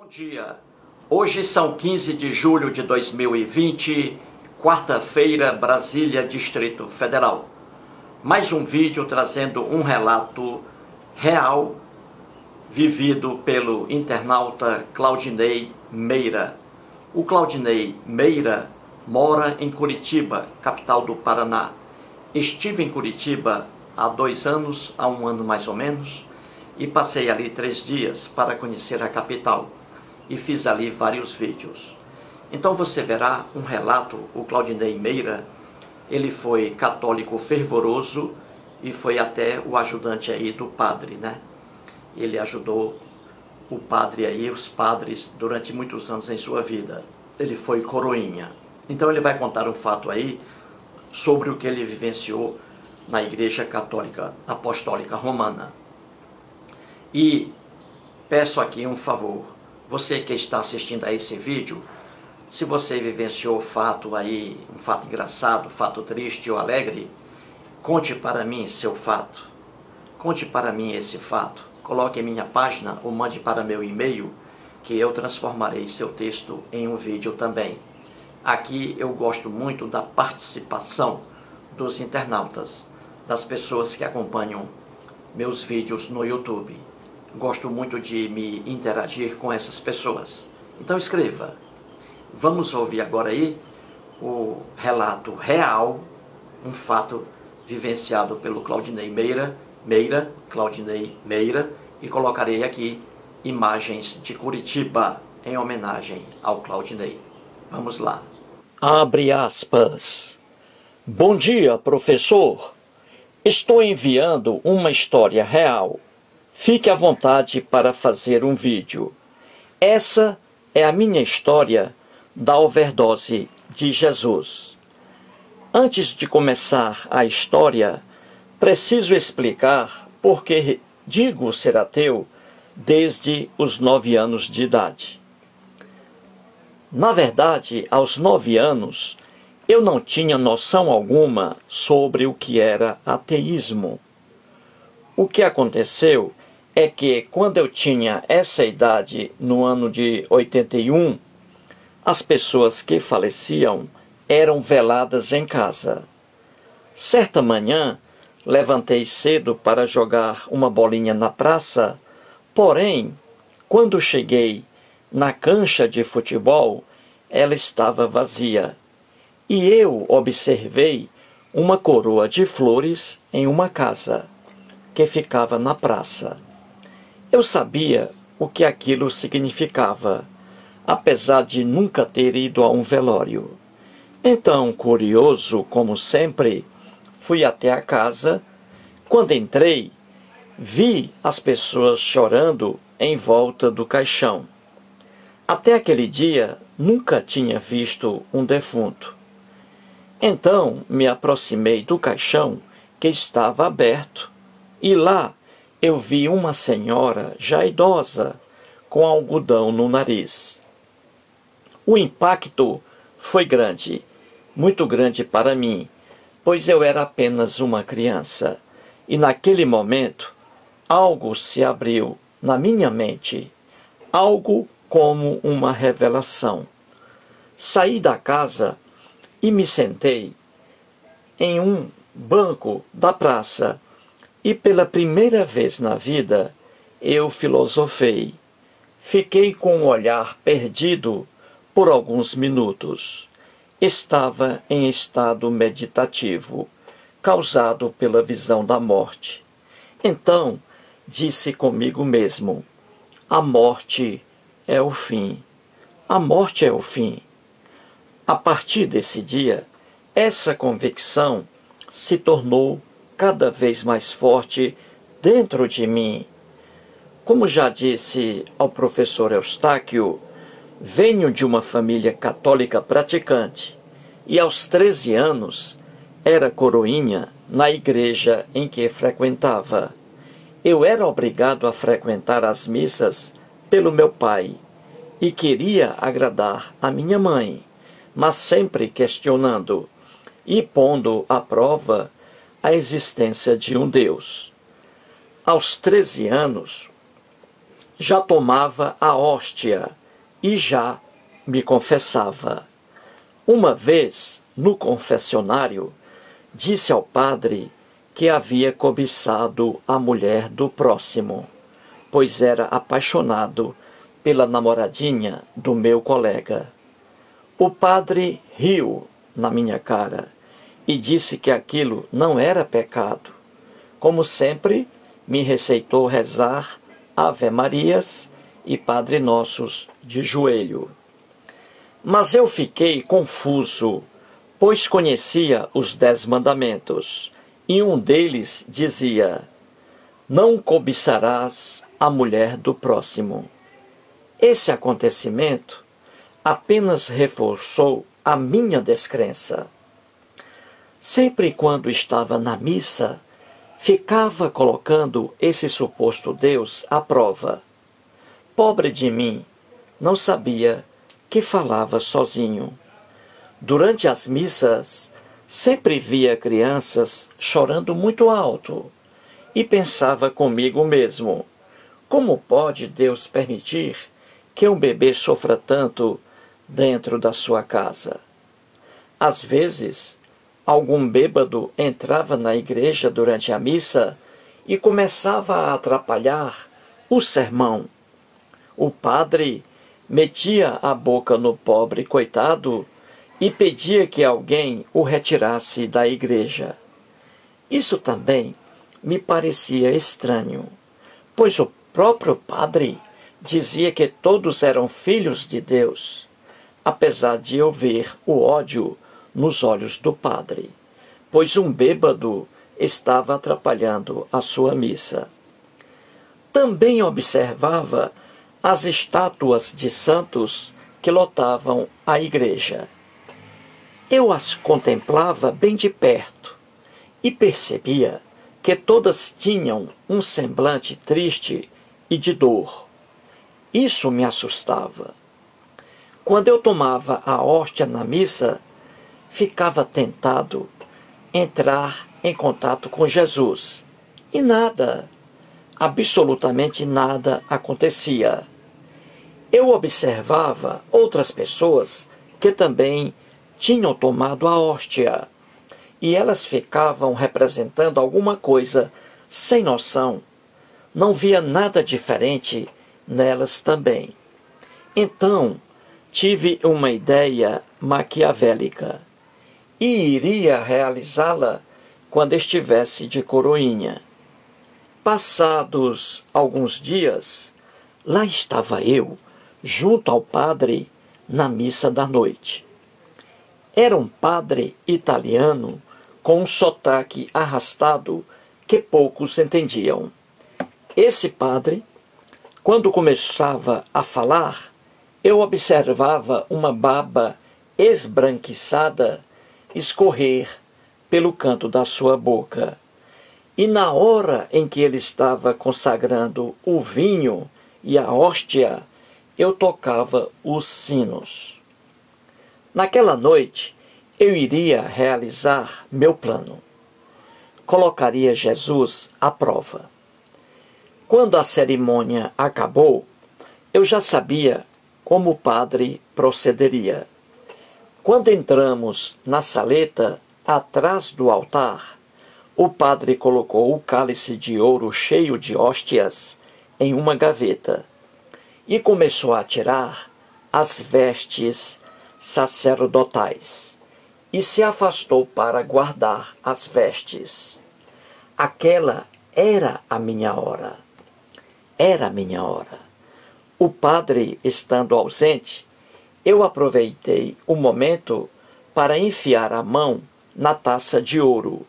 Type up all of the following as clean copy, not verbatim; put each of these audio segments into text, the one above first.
Bom dia, hoje são 15 de julho de 2020, quarta-feira, Brasília, Distrito Federal. Mais um vídeo trazendo um relato real vivido pelo internauta Claudinei Meira. O Claudinei Meira mora em Curitiba, capital do Paraná. Estive em Curitiba há 2 anos, há 1 ano mais ou menos, e passei ali 3 dias para conhecer a capital. E fiz ali vários vídeos. Então você verá um relato. O Claudinei Meira, ele foi católico fervoroso e foi até o ajudante aí do padre, né? Ele ajudou o padre aí, os padres, durante muitos anos em sua vida. Ele foi coroinha. Então ele vai contar um fato aí sobre o que ele vivenciou na Igreja Católica Apostólica Romana. E peço aqui um favor. Você que está assistindo a esse vídeo, se você vivenciou fato aí, um fato engraçado, fato triste ou alegre, conte para mim seu fato. Conte para mim esse fato. Coloque em minha página ou mande para meu e-mail, que eu transformarei seu texto em um vídeo também. Aqui eu gosto muito da participação dos internautas, das pessoas que acompanham meus vídeos no YouTube. Gosto muito de me interagir com essas pessoas. Então escreva. Vamos ouvir agora aí o relato real, um fato vivenciado pelo Claudinei Meira, Claudinei Meira, e colocarei aqui imagens de Curitiba em homenagem ao Claudinei. Vamos lá. Abre aspas. Bom dia, professor. Estou enviando uma história real. Fique à vontade para fazer um vídeo. Essa é a minha história da overdose de Jesus. Antes de começar a história, preciso explicar por que digo ser ateu desde os 9 anos de idade. Na verdade, aos 9 anos, eu não tinha noção alguma sobre o que era ateísmo. O que aconteceu é que, quando eu tinha essa idade, no ano de 81, as pessoas que faleciam eram veladas em casa. Certa manhã, levantei cedo para jogar uma bolinha na praça, porém, quando cheguei na cancha de futebol, ela estava vazia. E eu observei uma coroa de flores em uma casa, que ficava na praça. Eu sabia o que aquilo significava, apesar de nunca ter ido a um velório. Então, curioso como sempre, fui até a casa. Quando entrei, vi as pessoas chorando em volta do caixão. Até aquele dia, nunca tinha visto um defunto. Então, me aproximei do caixão, que estava aberto, e lá eu vi uma senhora já idosa, com algodão no nariz. O impacto foi grande, muito grande para mim, pois eu era apenas uma criança, e naquele momento algo se abriu na minha mente, algo como uma revelação. Saí da casa e me sentei em um banco da praça, e pela primeira vez na vida eu filosofei. Fiquei com o olhar perdido por alguns minutos. Estava em estado meditativo, causado pela visão da morte. Então disse comigo mesmo: a morte é o fim. A morte é o fim. A partir desse dia, essa convicção se tornou cada vez mais forte dentro de mim. Como já disse ao professor Eustáquio, venho de uma família católica praticante e aos 13 anos era coroinha na igreja em que frequentava. Eu era obrigado a frequentar as missas pelo meu pai e queria agradar a minha mãe, mas sempre questionando e pondo à prova a existência de um Deus. Aos 13 anos, já tomava a hóstia e já me confessava. Uma vez, no confessionário, disse ao padre que havia cobiçado a mulher do próximo, pois era apaixonado pela namoradinha do meu colega. O padre riu na minha cara e disse que aquilo não era pecado. Como sempre, me receitou rezar Ave-Marias e Padre Nossos de joelho. Mas eu fiquei confuso, pois conhecia os 10 mandamentos, e um deles dizia: não cobiçarás a mulher do próximo. Esse acontecimento apenas reforçou a minha descrença. Sempre quando estava na missa, ficava colocando esse suposto Deus à prova. Pobre de mim, não sabia que falava sozinho. Durante as missas, sempre via crianças chorando muito alto e pensava comigo mesmo: como pode Deus permitir que um bebê sofra tanto dentro da sua casa? Às vezes, algum bêbado entrava na igreja durante a missa e começava a atrapalhar o sermão. O padre metia a boca no pobre coitado e pedia que alguém o retirasse da igreja. Isso também me parecia estranho, pois o próprio padre dizia que todos eram filhos de Deus, apesar de eu ver o ódio nos olhos do padre, pois um bêbado estava atrapalhando a sua missa. Também observava as estátuas de santos que lotavam a igreja. Eu as contemplava bem de perto e percebia que todas tinham um semblante triste e de dor. Isso me assustava. Quando eu tomava a hóstia na missa, ficava tentado entrar em contato com Jesus. E nada, absolutamente nada acontecia. Eu observava outras pessoas que também tinham tomado a hóstia, e elas ficavam representando alguma coisa sem noção. Não via nada diferente nelas também. Então, tive uma ideia maquiavélica e iria realizá-la quando estivesse de coroinha. Passados alguns dias, lá estava eu, junto ao padre, na missa da noite. Era um padre italiano com um sotaque arrastado que poucos entendiam. Esse padre, quando começava a falar, eu observava uma baba esbranquiçada escorrer pelo canto da sua boca. E na hora em que ele estava consagrando o vinho e a hóstia, eu tocava os sinos. Naquela noite, eu iria realizar meu plano. Colocaria Jesus à prova. Quando a cerimônia acabou, eu já sabia como o padre procederia. Quando entramos na saleta, atrás do altar, o padre colocou o cálice de ouro cheio de hóstias em uma gaveta e começou a tirar as vestes sacerdotais e se afastou para guardar as vestes. Aquela era a minha hora. Era a minha hora. O padre estando ausente, eu aproveitei o momento para enfiar a mão na taça de ouro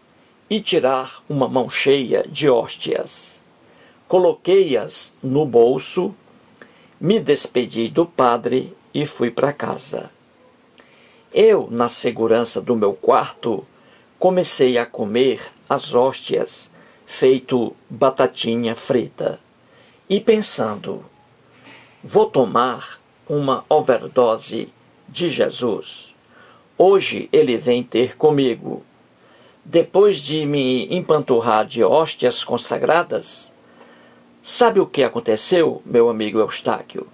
e tirar uma mão cheia de hóstias. Coloquei-as no bolso, me despedi do padre e fui para casa. Eu, na segurança do meu quarto, comecei a comer as hóstias, feito batatinha frita, e pensando: vou tomar uma overdose de Jesus. Hoje ele vem ter comigo. Depois de me empanturrar de hóstias consagradas, Sabe o que aconteceu, meu amigo Eustáquio?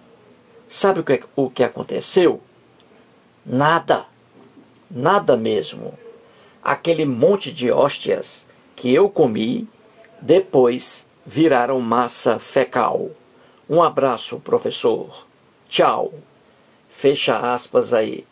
Sabe o que aconteceu? Nada. Nada mesmo. Aquele monte de hóstias que eu comi, depois viraram massa fecal. Um abraço, professor. Tchau. Fecha aspas aí.